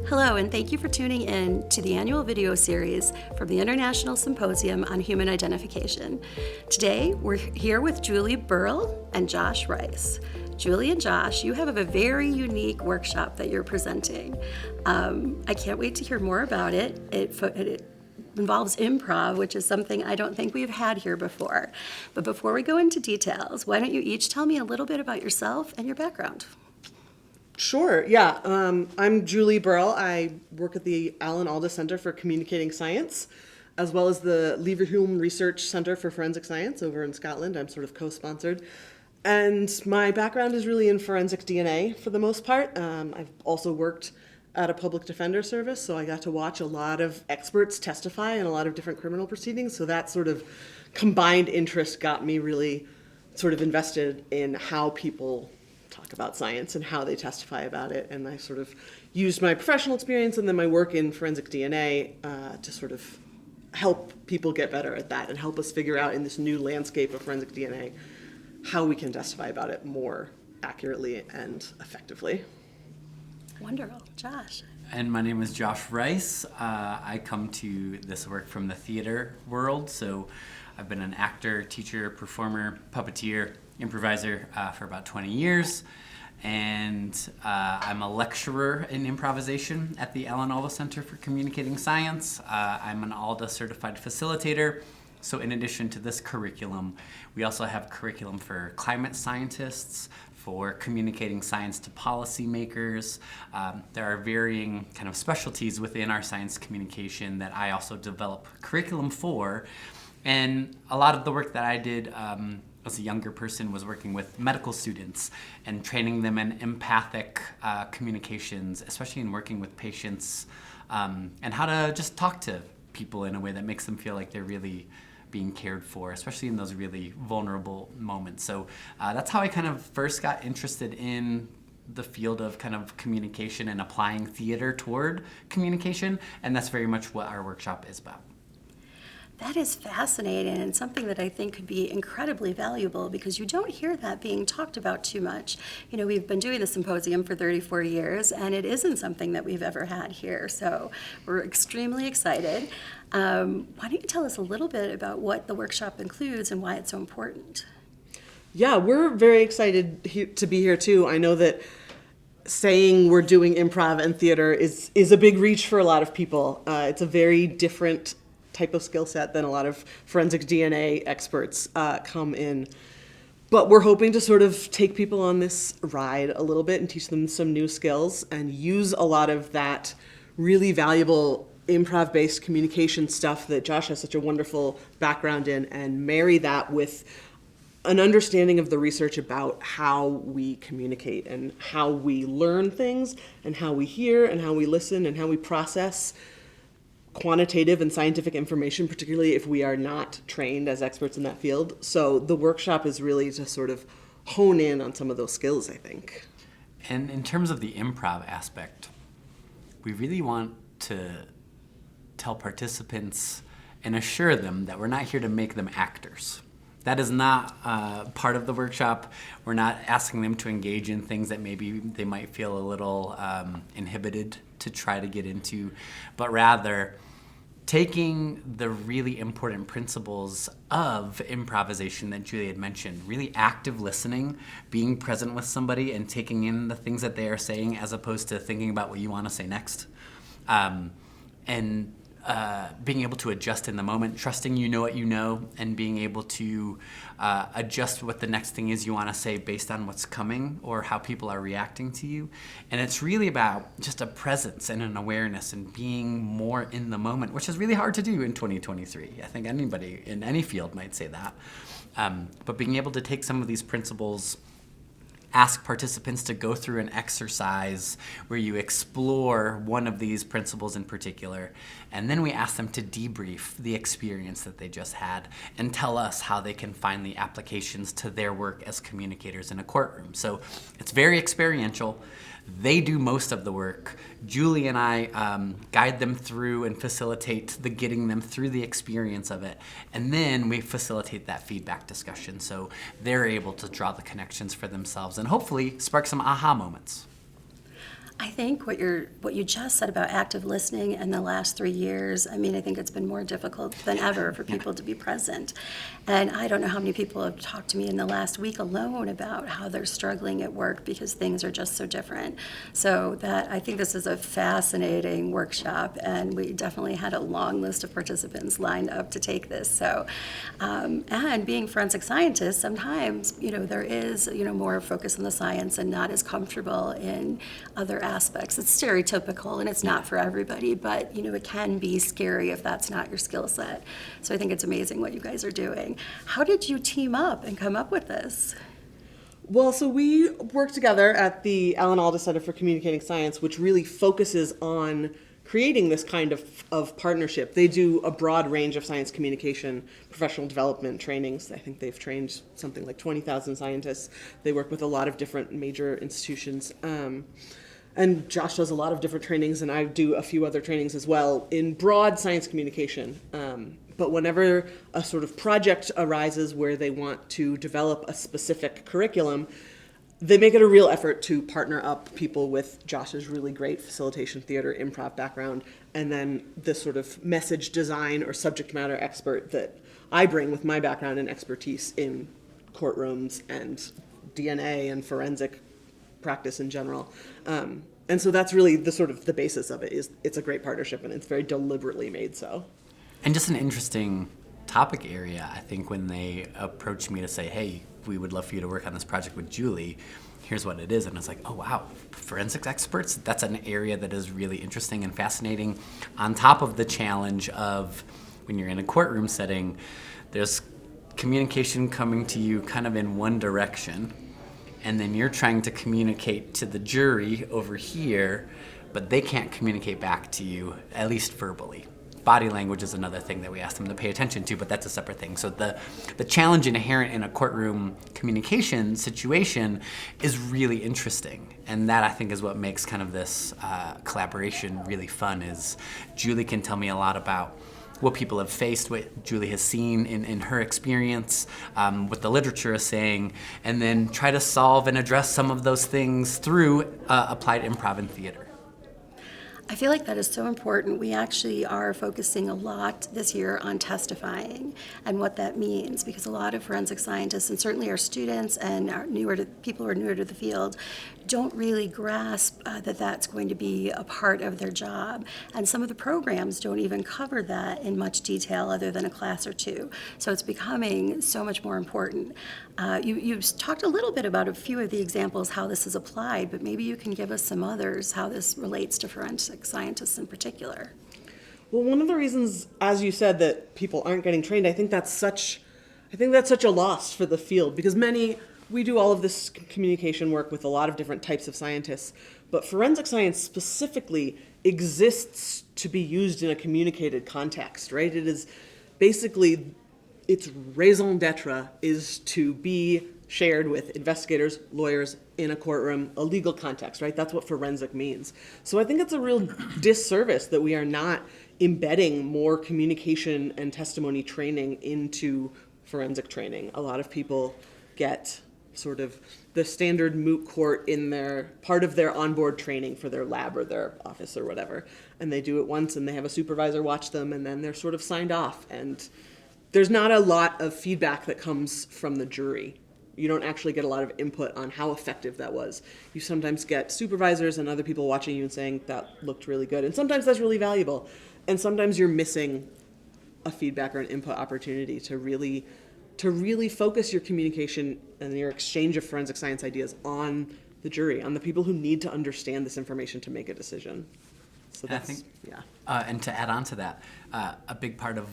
Hello, and thank you for tuning in to the annual video series from the International Symposium on Human Identification. Today, we're here with Julie Burrill and Josh Rice. Julie and Josh, you have a very unique workshop that you're presenting. I can't wait to hear more about it. It involves improv, which is something I don't think we've had here before. But before we go into details, why don't you each tell me a little bit about yourself and your background? Sure, yeah. I'm Julie Burrill. I work at the Alan Alda Center for Communicating Science, as well as the Leverhulme Research Center for Forensic Science over in Scotland. I'm sort of co-sponsored. And my background is really in forensic DNA for the most part. I've also worked at a public defender service, so I got to watch a lot of experts testify in a lot of different criminal proceedings. So that sort of combined interest got me really sort of invested in how people talk about science and how they testify about it. And I sort of used my professional experience and then my work in forensic DNA to sort of help people get better at that and help us figure out in this new landscape of forensic DNA how we can testify about it more accurately and effectively. Wonderful. Josh. And my name is Josh Rice. I come to this work from the theater world. So I've been an actor, teacher, performer, puppeteer, improviser for about 20 years. And I'm a lecturer in improvisation at the Alan Alda Center for Communicating Science. I'm an Alda certified facilitator. So in addition to this curriculum, we also have curriculum for climate scientists, for communicating science to policymakers. There are varying kind of specialties within our science communication that I also develop curriculum for. And a lot of the work that I did as a younger person was working with medical students and training them in empathic communications, especially in working with patients, and how to just talk to people in a way that makes them feel like they're really being cared for, especially in those really vulnerable moments. So that's how I kind of first got interested in the field of kind of communication and applying theater toward communication, and that's very much what our workshop is about. That is fascinating and something that I think could be incredibly valuable because you don't hear that being talked about too much. You know, we've been doing the symposium for 34 years and it isn't something that we've ever had here. So we're extremely excited. Why don't you tell us a little bit about what the workshop includes and why it's so important? Yeah, we're very excited to be here too. I know that saying we're doing improv and theater is a big reach for a lot of people. It's a very different type of skill set than a lot of forensic DNA experts come in. But we're hoping to sort of take people on this ride a little bit and teach them some new skills and use a lot of that really valuable improv-based communication stuff that Josh has such a wonderful background in and marry that with an understanding of the research about how we communicate and how we learn things and how we hear and how we listen and how we process quantitative and scientific information, particularly if we are not trained as experts in that field. So the workshop is really to sort of hone in on some of those skills, I think. And in terms of the improv aspect, we really want to tell participants and assure them that we're not here to make them actors. That is not part of the workshop. We're not asking them to engage in things that maybe they might feel a little inhibited to try to get into, but rather taking the really important principles of improvisation that Julie had mentioned, really active listening, being present with somebody and taking in the things that they are saying as opposed to thinking about what you want to say next. And being able to adjust in the moment, trusting you know what you know, and being able to adjust what the next thing is you want to say based on what's coming or how people are reacting to you. And it's really about just a presence and an awareness and being more in the moment, which is really hard to do in 2023. I think anybody in any field might say that. But being able to take some of these principles, ask participants to go through an exercise where you explore one of these principles in particular, and then we ask them to debrief the experience that they just had and tell us how they can find the applications to their work as communicators in a courtroom. So it's very experiential. They do most of the work. Julie and I guide them through and facilitate the getting them through the experience of it. And then we facilitate that feedback discussion so they're able to draw the connections for themselves and hopefully spark some aha moments. I think what you just said about active listening in the last 3 years, I mean, I think it's been more difficult than ever for people to be present. And I don't know how many people have talked to me in the last week alone about how they're struggling at work because things are just so different. So that I think this is a fascinating workshop, and we definitely had a long list of participants lined up to take this. So, and being forensic scientists, sometimes, there is, more focus on the science and not as comfortable in other aspects. It's stereotypical and it's not for everybody, but it can be scary if that's not your skill set. So I think it's amazing what you guys are doing. How did you team up and come up with this? Well, so we work together at the Alan Alda Center for Communicating Science, which really focuses on creating this kind of partnership. They do a broad range of science communication, professional development trainings. I think they've trained something like 20,000 scientists. They work with a lot of different major institutions. And Josh does a lot of different trainings, and I do a few other trainings as well in broad science communication. But whenever a sort of project arises where they want to develop a specific curriculum, they make it a real effort to partner up people with Josh's really great facilitation, theater, improv background, and then the sort of message design or subject matter expert that I bring with my background and expertise in courtrooms and DNA and forensic practice in general. And so that's really the sort of the basis of it. Is it's a great partnership, and it's very deliberately made so. And just an interesting topic area, I think, when they approached me to say, hey, we would love for you to work on this project with Julie, here's what it is. And I was like, oh, wow, forensics experts? That's an area that is really interesting and fascinating. On top of the challenge of when you're in a courtroom setting, there's communication coming to you kind of in one direction, and then you're trying to communicate to the jury over here, but they can't communicate back to you, at least verbally. Body language is another thing that we ask them to pay attention to, but that's a separate thing. So the challenge inherent in a courtroom communication situation is really interesting. And that, I think, is what makes kind of this collaboration really fun, is Julie can tell me a lot about what people have faced, what Julie has seen in her experience, what the literature is saying, and then try to solve and address some of those things through applied improv and theater. I feel like that is so important. We actually are focusing a lot this year on testifying and what that means, because a lot of forensic scientists, and certainly our students and our people who are newer to the field, don't really grasp that that's going to be a part of their job. And some of the programs don't even cover that in much detail other than a class or two. So it's becoming so much more important. You talked a little bit about a few of the examples how this is applied, but maybe you can give us some others, how this relates to forensic scientists in particular. Well, one of the reasons, as you said, that people aren't getting trained, I think that's such a loss for the field, because we do all of this communication work with a lot of different types of scientists, but forensic science specifically exists to be used in a communicated context, right? It is basically, its raison d'etre is to be shared with investigators, lawyers in a courtroom, a legal context, right? That's what forensic means. So I think it's a real disservice that we are not embedding more communication and testimony training into forensic training. A lot of people get sort of the standard moot court in their part of their onboard training for their lab or their office or whatever, and they do it once and they have a supervisor watch them, and then they're sort of signed off, and there's not a lot of feedback that comes from the jury. You don't actually get a lot of input on how effective that was. You sometimes get supervisors and other people watching you and saying that looked really good, and sometimes that's really valuable, and sometimes you're missing a feedback or an input opportunity to really focus your communication and your exchange of forensic science ideas on the jury, on the people who need to understand this information to make a decision. So that's, and to add on to that, a big part of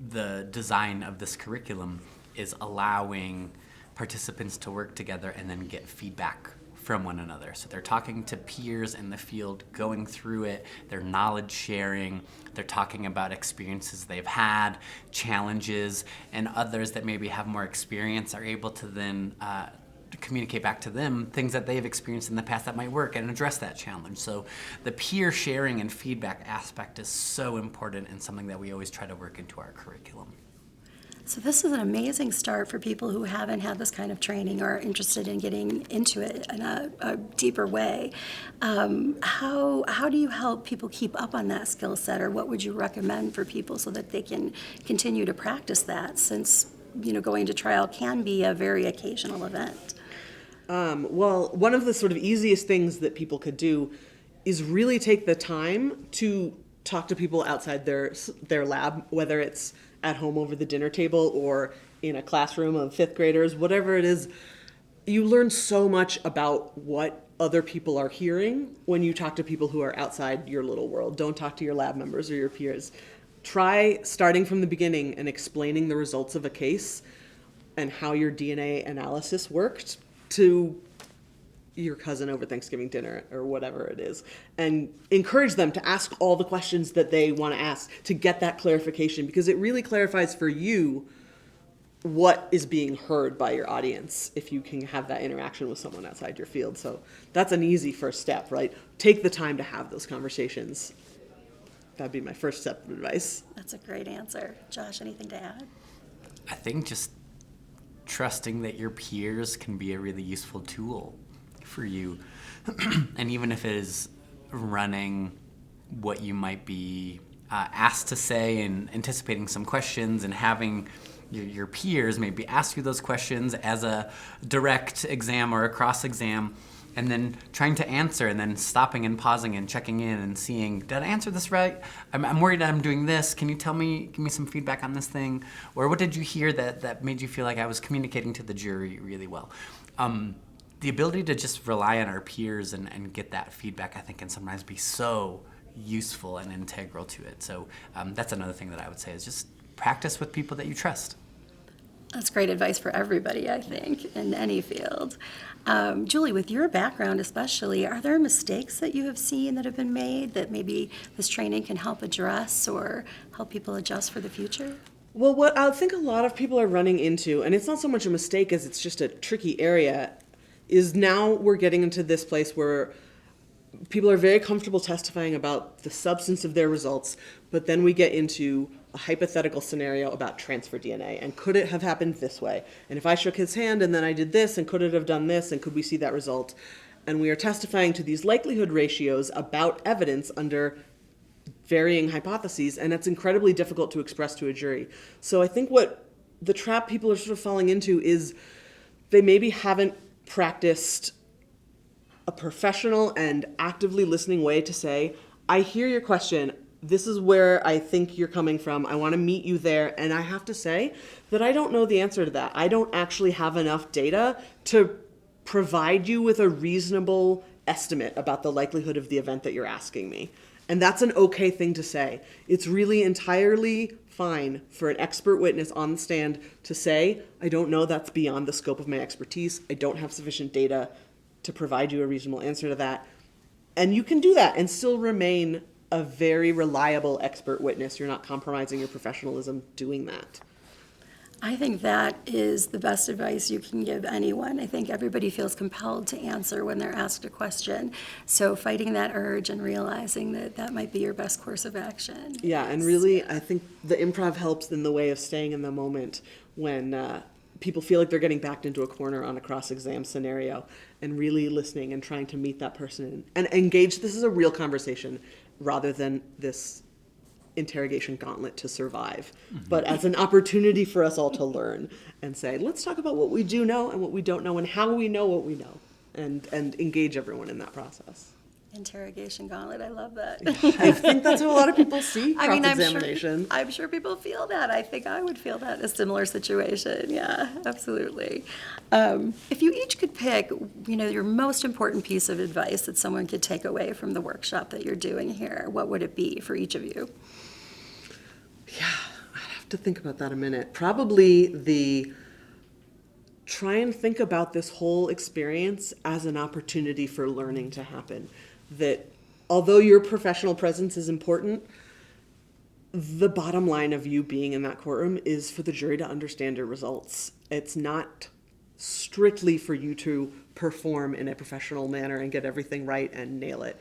the design of this curriculum is allowing participants to work together and then get feedback from one another. So they're talking to peers in the field, going through it, they're knowledge sharing, they're talking about experiences they've had, challenges, and others that maybe have more experience are able to then communicate back to them things that they've experienced in the past that might work and address that challenge. So the peer sharing and feedback aspect is so important and something that we always try to work into our curriculum. So this is an amazing start for people who haven't had this kind of training or are interested in getting into it in a deeper way. How do you help people keep up on that skill set, or what would you recommend for people so that they can continue to practice that, since going to trial can be a very occasional event? Well, one of the sort of easiest things that people could do is really take the time to talk to people outside their lab, whether it's at home over the dinner table or in a classroom of fifth graders, whatever it is. You learn so much about what other people are hearing when you talk to people who are outside your little world. Don't talk to your lab members or your peers. Try starting from the beginning and explaining the results of a case and how your DNA analysis worked to your cousin over Thanksgiving dinner or whatever it is, and encourage them to ask all the questions that they want to ask to get that clarification, because it really clarifies for you what is being heard by your audience if you can have that interaction with someone outside your field. So that's an easy first step, right? Take the time to have those conversations. That'd be my first step of advice. That's a great answer. Josh, anything to add? I think just trusting that your peers can be a really useful tool for you. And even if it is running what you might be asked to say and anticipating some questions and having your peers maybe ask you those questions as a direct exam or a cross exam, and then trying to answer and then stopping and pausing and checking in and seeing, did I answer this right? I'm worried that I'm doing this. Can you give me some feedback on this thing? Or what did you hear that made you feel like I was communicating to the jury really well? The ability to just rely on our peers and get that feedback, I think, can sometimes be so useful and integral to it. So that's another thing that I would say is just practice with people that you trust. That's great advice for everybody, I think, in any field. Julie, with your background especially, are there mistakes that you have seen that have been made that maybe this training can help address or help people adjust for the future? Well, what I think a lot of people are running into, and it's not so much a mistake as it's just a tricky area, is now we're getting into this place where people are very comfortable testifying about the substance of their results, but then we get into a hypothetical scenario about transfer DNA, and could it have happened this way? And if I shook his hand and then I did this, and could it have done this, and could we see that result? And we are testifying to these likelihood ratios about evidence under varying hypotheses, and it's incredibly difficult to express to a jury. So I think what the trap people are sort of falling into is they maybe haven't practiced a professional and actively listening way to say, I hear your question, this is where I think you're coming from, I want to meet you there, and I have to say that I don't know the answer to that. I don't actually have enough data to provide you with a reasonable estimate about the likelihood of the event that you're asking me. And that's an okay thing to say. It's really entirely fine for an expert witness on the stand to say, I don't know, that's beyond the scope of my expertise. I don't have sufficient data to provide you a reasonable answer to that. And you can do that and still remain a very reliable expert witness. You're not compromising your professionalism doing that. I think that is the best advice you can give anyone. I think everybody feels compelled to answer when they're asked a question. So fighting that urge and realizing that that might be your best course of action. Yeah, and really, I think the improv helps in the way of staying in the moment when people feel like they're getting backed into a corner on a cross-exam scenario, and really listening and trying to meet that person and engage. This is a real conversation rather than this interrogation gauntlet to survive, but as an opportunity for us all to learn and say, let's talk about what we do know and what we don't know and how we know what we know, and engage everyone in that process. Interrogation gauntlet, I love that. I think that's how a lot of people see I'm cross-examination. sure people feel that. I think I would feel that in a similar situation. Yeah, absolutely. If you each could pick, your most important piece of advice that someone could take away from the workshop that you're doing here, what would it be for each of you? Yeah, I'd have to think about that a minute. Probably try and think about this whole experience as an opportunity for learning to happen. That although your professional presence is important, the bottom line of you being in that courtroom is for the jury to understand your results. It's not strictly for you to perform in a professional manner and get everything right and nail it.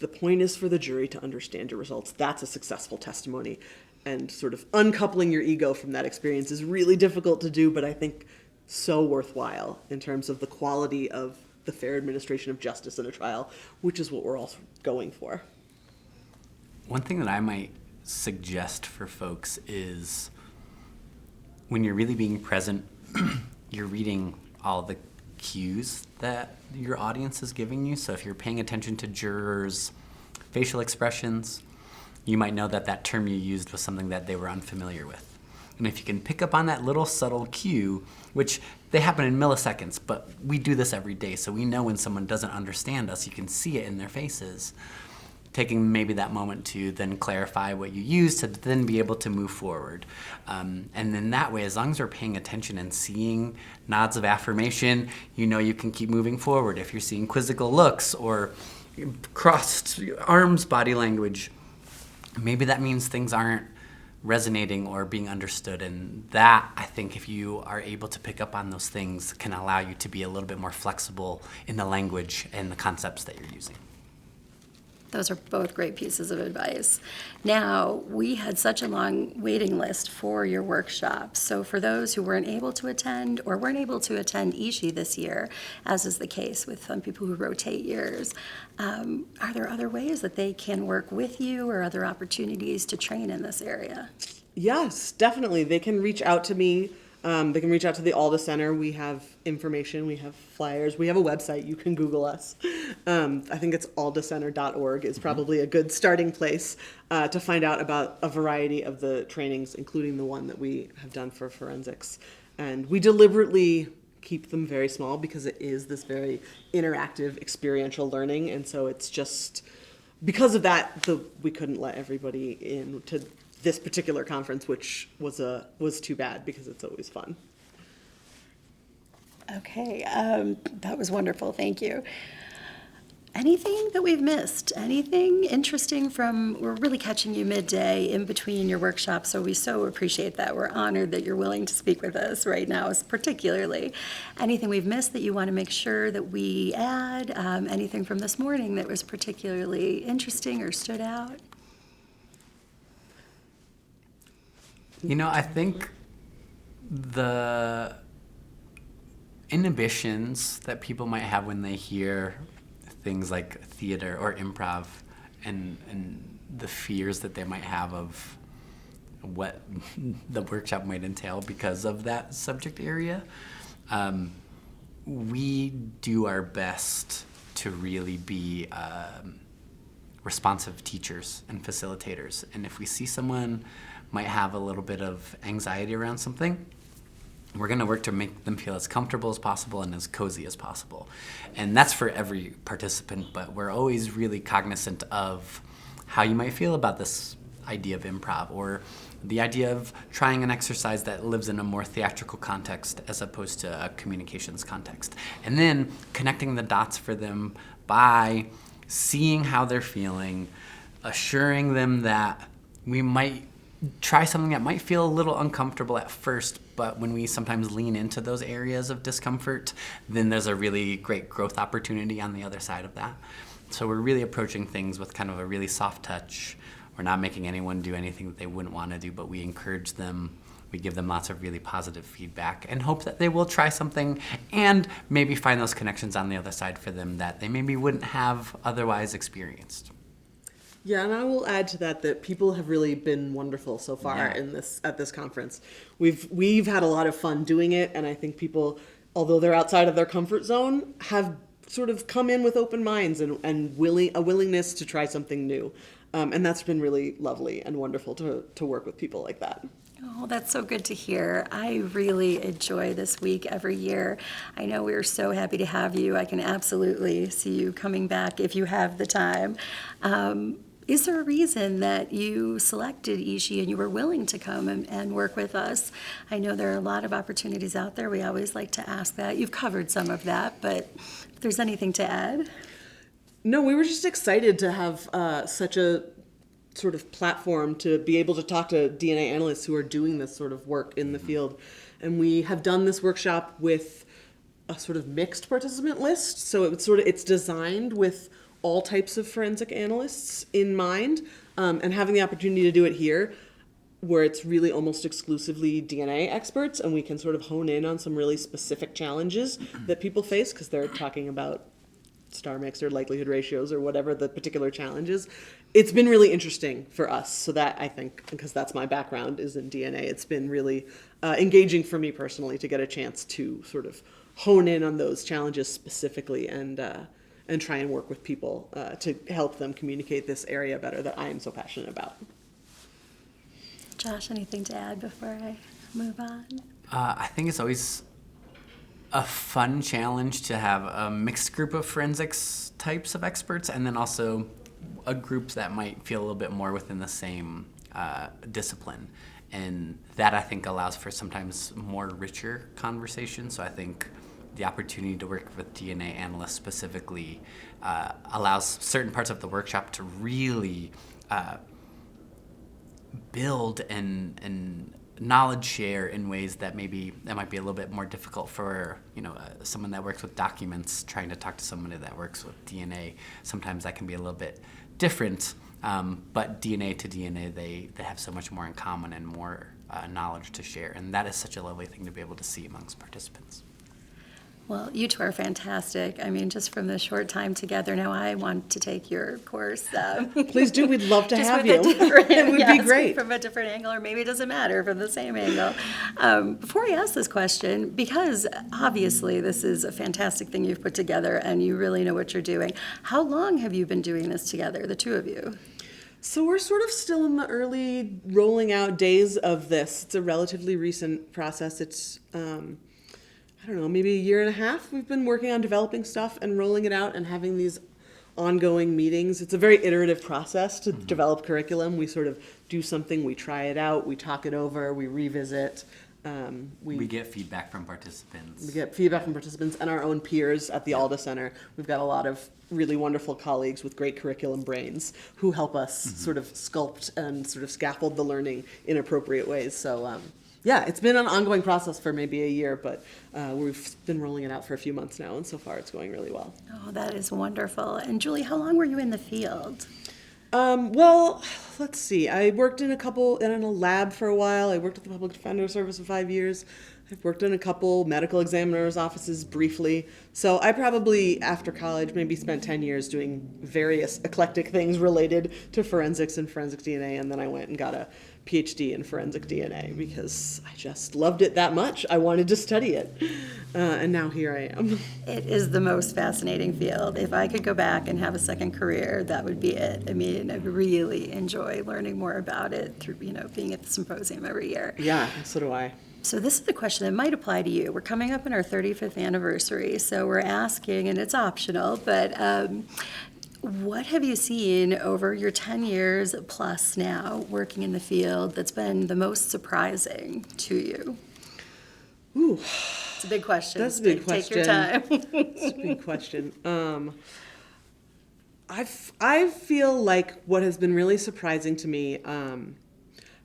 The point is for the jury to understand your results. That's a successful testimony. and sort of uncoupling your ego from that experience is really difficult to do, but I think so worthwhile in terms of the quality of the fair administration of justice in a trial, which is what we're all going for. One thing that I might suggest for folks is when you're really being present, you're reading all the cues that your audience is giving you. So if you're paying attention to jurors' facial expressions, you might know that that term you used was something that they were unfamiliar with. And if you can pick up on that little subtle cue, which they happen in milliseconds, but we do this every day, so we know when someone doesn't understand us, you can see it in their faces. Taking maybe that moment to then clarify what you use to then be able to move forward. And then that way, as long as we're paying attention and seeing nods of affirmation, you know you can keep moving forward. If you're seeing quizzical looks or crossed arms body language, maybe that means things aren't resonating or being understood. And that, I think, if you are able to pick up on those things, can allow you to be a little bit more flexible in the language and the concepts that you're using. Those are both great pieces of advice. Now, we had such a long waiting list for your workshop. So for those who weren't able to attend or weren't able to attend Ishi this year, as is the case with some people who rotate years, are there other ways that they can work with you or other opportunities to train in this area? Yes, definitely. They can reach out to me. They can reach out to the Alda Center. We have information, we have flyers, we have a website. You can Google us. I think it's aldacenter.org is probably a good starting place to find out about a variety of the trainings, including the one that we have done for forensics. And we deliberately keep them very small because it is this very interactive, experiential learning. And so it's just, because of that, we couldn't let everybody in to this particular conference, which was too bad because it's always fun. Okay, that was wonderful. Thank you. Anything that we've missed? Anything interesting we're really catching you midday in between your workshops, so we so appreciate that. We're honored that you're willing to speak with us right now, particularly. Anything we've missed that you want to make sure that we add? Anything from this morning that was particularly interesting or stood out? You know, I think the inhibitions that people might have when they hear things like theater or improv and the fears that they might have of what the workshop might entail because of that subject area, we do our best to really be responsive teachers and facilitators. And if we see someone might have a little bit of anxiety around something, we're going to work to make them feel as comfortable as possible and as cozy as possible. And that's for every participant, but we're always really cognizant of how you might feel about this idea of improv or the idea of trying an exercise that lives in a more theatrical context as opposed to a communications context. And then connecting the dots for them by seeing how they're feeling, assuring them that we might try something that might feel a little uncomfortable at first, but when we sometimes lean into those areas of discomfort, then there's a really great growth opportunity on the other side of that. So we're really approaching things with kind of a really soft touch. We're not making anyone do anything that they wouldn't want to do, but we encourage them. We give them lots of really positive feedback and hope that they will try something and maybe find those connections on the other side for them that they maybe wouldn't have otherwise experienced. Yeah, and I will add to that people have really been wonderful so far at this conference. We've had a lot of fun doing it, and I think people, although they're outside of their comfort zone, have sort of come in with open minds and a willingness to try something new. And that's been really lovely and wonderful to work with people like that. Oh, that's so good to hear. I really enjoy this week every year. I know we're so happy to have you. I can absolutely see you coming back if you have the time. Is there a reason that you selected Ishi and you were willing to come and work with us? I know there are a lot of opportunities out there. We always like to ask that. You've covered some of that, but if there's anything to add? No, we were just excited to have such a sort of platform to be able to talk to DNA analysts who are doing this sort of work in the field. And we have done this workshop with a sort of mixed participant list. So it's designed with all types of forensic analysts in mind, and having the opportunity to do it here, where it's really almost exclusively DNA experts, and we can sort of hone in on some really specific challenges that people face because they're talking about star mix or likelihood ratios or whatever the particular challenge is. It's been really interesting for us. So that, I think, because that's my background is in DNA, it's been really engaging for me personally to get a chance to sort of hone in on those challenges specifically and try and work with people to help them communicate this area better that I am so passionate about. Josh, anything to add before I move on? I think it's always a fun challenge to have a mixed group of forensics types of experts, and then also a group that might feel a little bit more within the same discipline. And that, I think, allows for sometimes more richer conversation. So I think the opportunity to work with DNA analysts specifically allows certain parts of the workshop to really build and knowledge share in ways that might be a little bit more difficult for someone that works with documents trying to talk to somebody that works with DNA. Sometimes that can be a little bit different, but DNA to DNA, they have so much more in common and more knowledge to share, and that is such a lovely thing to be able to see amongst participants. Well, you two are fantastic. I mean, just from the short time together, now I want to take your course. Please do. We'd love to just have with you. It would be great. From a different angle, or maybe it doesn't matter, from the same angle. Before I ask this question, because obviously this is a fantastic thing you've put together and you really know what you're doing, how long have you been doing this together, the two of you? So we're sort of still in the early rolling out days of this. It's a relatively recent process. It's I don't know, maybe a year and a half we've been working on developing stuff and rolling it out and having these ongoing meetings. It's a very iterative process to develop curriculum. We sort of do something, we try it out, we talk it over, we revisit. We get feedback from participants. We get feedback from participants and our own peers at the Alda Center. We've got a lot of really wonderful colleagues with great curriculum brains who help us sort of sculpt and sort of scaffold the learning in appropriate ways. So yeah, it's been an ongoing process for maybe a year, but we've been rolling it out for a few months now, and so far it's going really well. Oh, that is wonderful. And Julie, how long were you in the field? Well, let's see. I worked in a lab for a while. I worked at the Public Defender Service for 5 years. I've worked in a couple medical examiners' offices briefly. So I probably, after college, maybe spent 10 years doing various eclectic things related to forensics and forensic DNA, and then I went and got a PhD in forensic DNA because I just loved it that much. I wanted to study it. And now here I am. It is the most fascinating field. If I could go back and have a second career, that would be it. I mean, I really enjoy learning more about it through, being at the symposium every year. Yeah, so do I. So this is a question that might apply to you. We're coming up on our 35th anniversary, so we're asking, and it's optional, but what have you seen over your 10 years plus now working in the field that's been the most surprising to you? Ooh. It's a big question. That's a big question. Take your time. It's a big question. I feel like what has been really surprising to me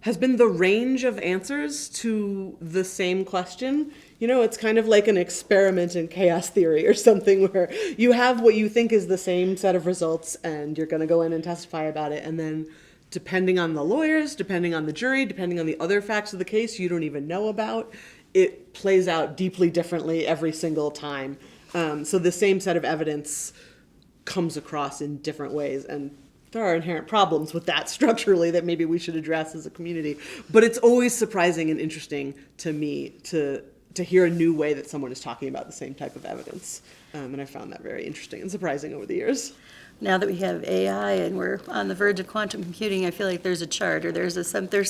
has been the range of answers to the same question. It's kind of like an experiment in chaos theory or something where you have what you think is the same set of results and you're going to go in and testify about it. And then depending on the lawyers, depending on the jury, depending on the other facts of the case you don't even know about, it plays out deeply differently every single time. So the same set of evidence comes across in different ways, and there are inherent problems with that structurally that maybe we should address as a community. But it's always surprising and interesting to me to hear a new way that someone is talking about the same type of evidence. And I found that very interesting and surprising over the years. Now that we have AI and we're on the verge of quantum computing, I feel like there's a chart or there's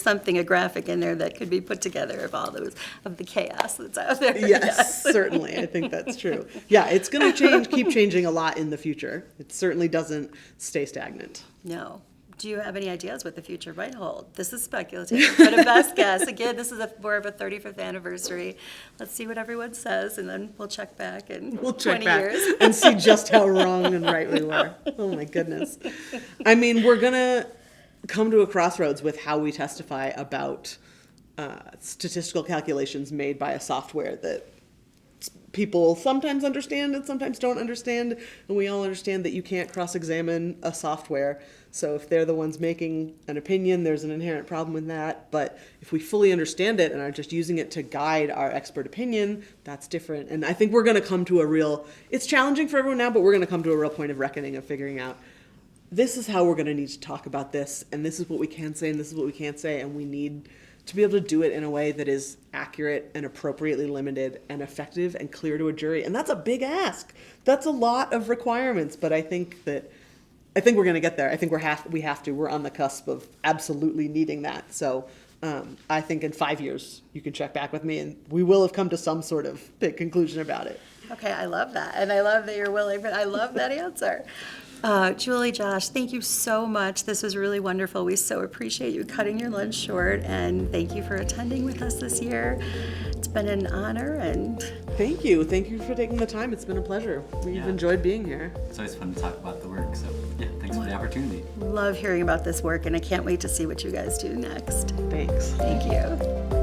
something, a graphic in there that could be put together of all of the chaos that's out there. Yes, certainly. I think that's true. Yeah, it's going to keep changing a lot in the future. It certainly doesn't stay stagnant. No. Do you have any ideas what the future might hold? This is speculative, but a best guess. Again, this is more of a 35th anniversary. Let's see what everyone says, and then we'll check back in 20 years. And see just how wrong and right we were. Oh, my goodness. I mean, we're going to come to a crossroads with how we testify about statistical calculations made by a software that people sometimes understand and sometimes don't understand, and we all understand that you can't cross-examine a software. So if they're the ones making an opinion, there's an inherent problem with that. But if we fully understand it and are just using it to guide our expert opinion, that's different. And I think we're going to come to a real, it's challenging for everyone now, but we're going to come to a real point of reckoning of figuring out, this is how we're going to need to talk about this, and this is what we can say, and this is what we can't say, and we need to be able to do it in a way that is accurate and appropriately limited and effective and clear to a jury. And that's a big ask. That's a lot of requirements, but I think we're going to get there. I think we have to. We're on the cusp of absolutely needing that. So I think in 5 years you can check back with me, and we will have come to some sort of big conclusion about it. Okay, I love that. And I love that you're willing, but I love that answer. Julie, Josh, thank you so much. This was really wonderful. We so appreciate you cutting your lunch short, and thank you for attending with us this year. It's been an honor, and Thank you. Thank you for taking the time. It's been a pleasure. We've enjoyed being here. It's always fun to talk about the work, so yeah, thanks for the opportunity. love hearing about this work, and I can't wait to see what you guys do next. Thanks. Thank you.